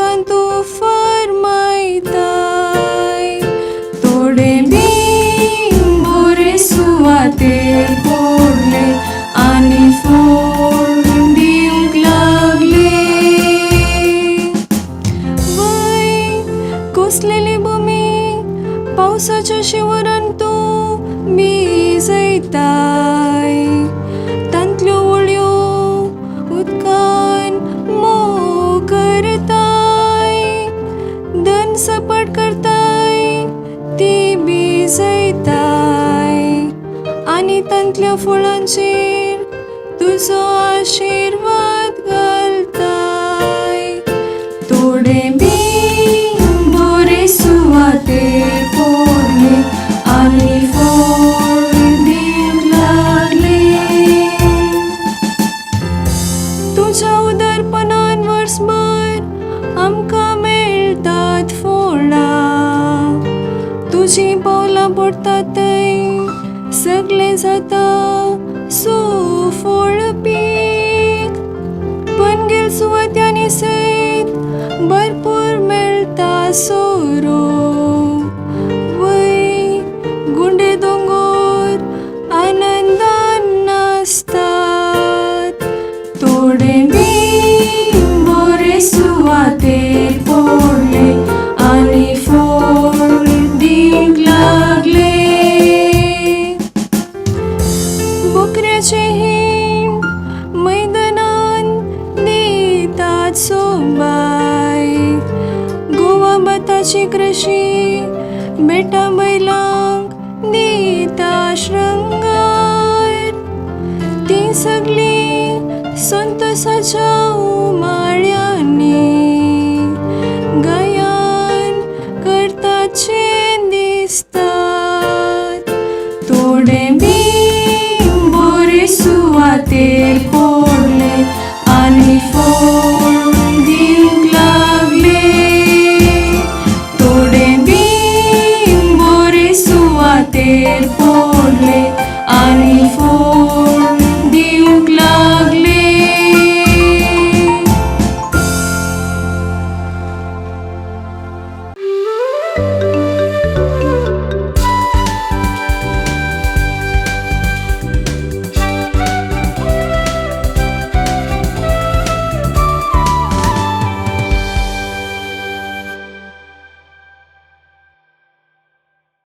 लोकांक तूं फर्मायताय. थोडे बीन बरे सुवातेर पडले आनी फोड दिवंक लागले. वय कोसलेली भुमी पावसाच्या शिवरान तूं भिजयताय. तांतल्यो होळयो उदकान मोव करताय. धन सपाट करताय ती भिजयताय. आनी तांतल्या फळांचेर तुजो आशिर्वाद घालताय. थोडे बीन बरे सुवातेर पडले आनी फोड दिवंक लागले. तुज्या उदारपणान वर्सभर आमकां मेळटात फोडां. तुजीं पावलां पडटात थंय सगळें जाता सुफळ पीक. पनगेल सुवात्यांनी सयत भरपूर मेळटा सोरो. वय गुंडे दोंगर आनंदान नाचतात. थोडे बीन बरे सुवातेर पडले आनी फोड दिवंक लागले. बोकऱ्याचे हिण मैदानान दितात सोबाय. गोवा भाताची कृषी बेटा बैलांक दिता श्रृंगार. ती सगळी संतोषाच्या